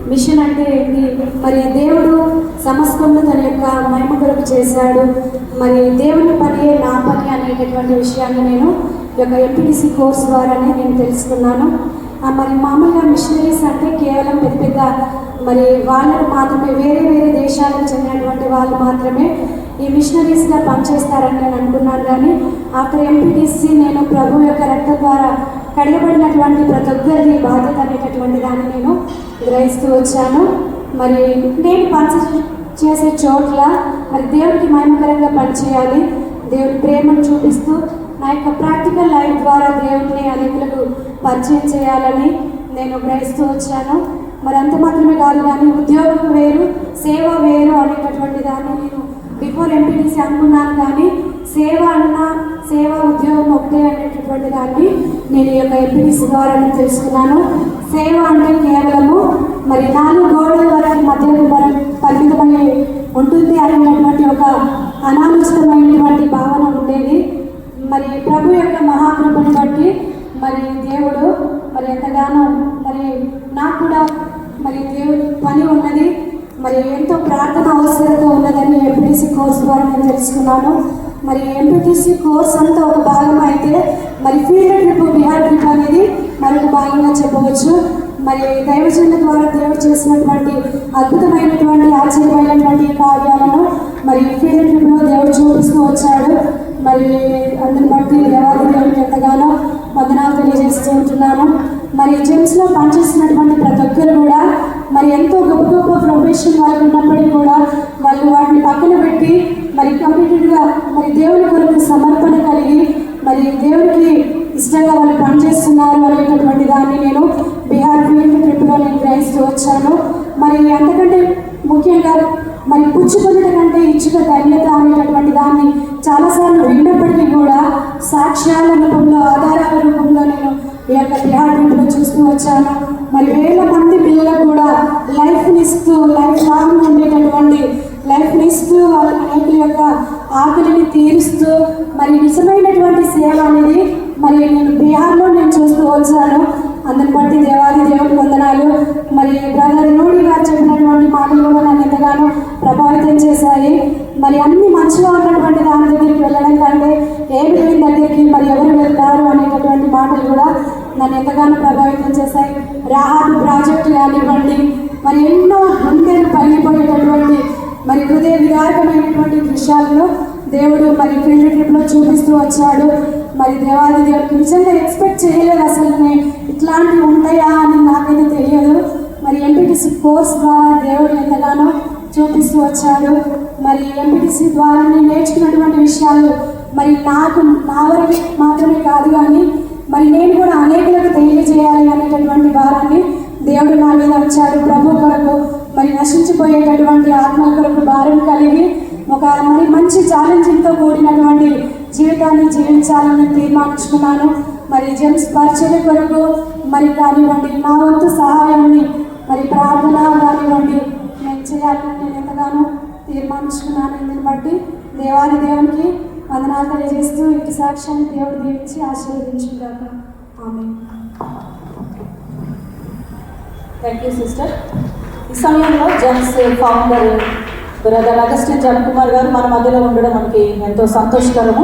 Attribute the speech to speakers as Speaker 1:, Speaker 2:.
Speaker 1: Machine అంటే ఏంటి? మరి దేవుడు సమస్తము తన యొక్క మహిమ కొరకు చేశాడు. మరి దేవుని పని నా పని అనేటటువంటి విషయాన్ని నేను ఈ యొక్క ఎంపీటీసీ కోర్స్ ద్వారానే నేను తెలుసుకున్నాను. మరి మామూలుగా మిషనరీస్ అంటే కేవలం పెద్ద పెద్ద మరి వాళ్ళకు మాత్రమే, వేరే వేరే దేశాలకు చెందినటువంటి వాళ్ళు మాత్రమే ఈ మిషనరీస్గా పనిచేస్తారని నేను అనుకున్నాను. కానీ ఆఫ్టర్ ఎంపీటీసీ నేను ప్రభు యొక్క రక్తం ద్వారా కడగబడినటువంటి ప్రతి ఒక్కరిది బాధ్యత అనేటటువంటి దాన్ని నేను గ్రహిస్తూ వచ్చాను. మరి నేను పని చేసే చోట్ల మరి దేవుడికి మహిమకరంగా పనిచేయాలి, దేవుడి ప్రేమను చూపిస్తూ నా యొక్క ప్రాక్టికల్ లైఫ్ ద్వారా దేవుడిని అనేకులకు పరిచయం చేయాలని నేను గ్రహిస్తూ వచ్చాను. మరి అంత మాత్రమే కాదు, కానీ ఉద్యోగం వేరు సేవ వేరు అనేటటువంటి దాన్ని నేను బిఫోర్ ఎంపీటీసీ అనుకున్నాను. కానీ సేవ ఉద్యోగం ఒకటే అనేటటువంటి దాన్ని నేను ఈ యొక్క ఎంపీటీసీ ద్వారా తెలుసుకున్నాను. సేవ అంటే కేవలము మరి 4 గోడల వరకు మధ్యలో మనం పరిమితమై ఉంటుంది అనేటటువంటి ఒక అనాలోచితమైనటువంటి భావన ఉండేది. మరి ప్రభు యొక్క మహాకృపను బట్టి మరి దేవుడు మరి ఎంతగానో మరి నాకు కూడా మరి దేవుడి పని ఉన్నది, మరి ఎంతో ప్రార్థన అవసరత ఉన్నదని ఎంపీటీసీ కోర్స్ ద్వారా నేను తెలుసుకున్నాను. మరి ఎంపీటీసీ కోర్స్ అంతా ఒక భాగం అయితే మరి ఫీల్డ్ ట్రిప్, బిహార్ ట్రిప్ అనేది మరొక భాగంగా చెప్పవచ్చు. మరి దైవజనుల ద్వారా దేవుడు చేసినటువంటి అద్భుతమైనటువంటి ఆశ్చర్యమైనటువంటి కార్యాలను మరి ఫీల్డ్ ట్రిప్లో దేవుడు చూపిస్తూ వచ్చాడు. మరి అందుని బట్టి దేవాది దేవుడికి ఎంతగానో వందనాలు తెలియజేస్తూ ఉంటున్నాను. మరి జెమ్స్లో పనిచేస్తున్నటువంటి ప్రతి ఒక్కరు కూడా మరి ఎంతో గొప్ప గొప్ప ప్రొఫెషన్ వాళ్ళకు ఉన్నప్పటికీ కూడా వాళ్ళు వాటిని పక్కన పెట్టి మరి కంప్లీట్గా మరి దేవుని కొరకు సమర్పణ కలిగి మరి దేవుడికి ఇష్టంగా వాళ్ళు పనిచేస్తున్నారు అనేటటువంటి దాన్ని నేను బిహార్ ఫీల్డ్ ట్రిప్లో నేను గ్రహిస్తూ వచ్చాను. మరి అంతకంటే ముఖ్యంగా మరి పుచ్చుకొనట కంటే ఇచ్చుక ధన్యత అనేటటువంటి దాన్ని చాలాసార్లు విన్నప్పటికీ కూడా సాక్ష్యాల రూపంలో, ఆధారాల రూపంలో నేను ఈ యొక్క బిహార్ ట్రిప్లో చూస్తూ వచ్చాను. మరి వేల మంది పిల్లలకు కూడా లైఫ్ని ఇస్తూ, లైఫ్ లాంగ్ ఉండేటటువంటి లైఫ్ని ఇస్తూ వాళ్ళ అనేకుల యొక్క ఆకలిని తీరుస్తూ మరి నిజమైనటువంటి సేవ అనేది మరి నేను బిహార్లో నేను చూస్తూ వచ్చాను. అందుని బట్టి దేవాది దేవుడికి వందనాలు. మరి బ్రదర్ నూడి గారు చెప్పినటువంటి మాటలు కూడా నన్ను ఎంతగానో ప్రభావితం చేశాయి. మరి అన్ని మంచిగా ఉన్నటువంటి దాని దగ్గరికి వెళ్ళడం కంటే ఏమి లేని దగ్గరికి మరి ఎవరు వెళ్తారు అనేటటువంటి మాటలు కూడా నన్ను ఎంతగానో ప్రభావితం చేశాయి. రాహాబు ప్రాజెక్టు కానివ్వండి, మరి ఎన్నో గుండెలు పగిలిపోయేటటువంటి మరి హృదయ విదారకమైనటువంటి దృశ్యాలను దేవుడు మరి ఫీల్డ్ ట్రిప్లో చూపిస్తూ వచ్చాడు. మరి దేవాది దేవుడికి నిజంగా ఎక్స్పెక్ట్ చేయలేదు, అసలు ఇట్లాంటివి ఉంటాయా అని నాకైతే తెలియదు. మరి ఎంపీటీసీ కోర్స్ ద్వారా దేవుడు ఎంతగానో చూపిస్తూ వచ్చాడు. మరి ఎంపీటీసీ ద్వారా నేను నేర్చుకున్నటువంటి విషయాలు మరి నా వరకు మాత్రమే కాదు, కానీ మరి నేను కూడా అనేకులకు తెలియజేయాలి అనేటటువంటి భారాన్ని దేవుడు నా మీద వచ్చాడు. ప్రభు కొరకు మరి నశించిపోయేటటువంటి ఆత్మల కొరకు భారం కలిగి ఒక మరి మంచి ఛాలెంజింగ్తో కూడినటువంటి జీవితాన్ని జీవించాలని తీర్మానించుకున్నాను. మరి జెమ్స్ పరిచయ కొరకు మరి కానివ్వండి, నా వంతు సహాయాన్ని మరి ప్రార్థన కానివ్వండి నేను చేయాలని నేను ఎంతగానో తీర్మానించుకున్నాను. దీన్ని బట్టి దేవాది దేవునికి వందనాలు తెలియజేస్తూ ఇంటి సాక్ష్యాన్ని దేవుడు దీవించి ఆశీర్వదించుగాక. ఆమేన్.
Speaker 2: Thank you sister. ఈ సమయంలో GEMS founder brother Augustine Jan Kumar garu మన మధ్యలో ఉండడం మనకి ఎంతో సంతోషకరము.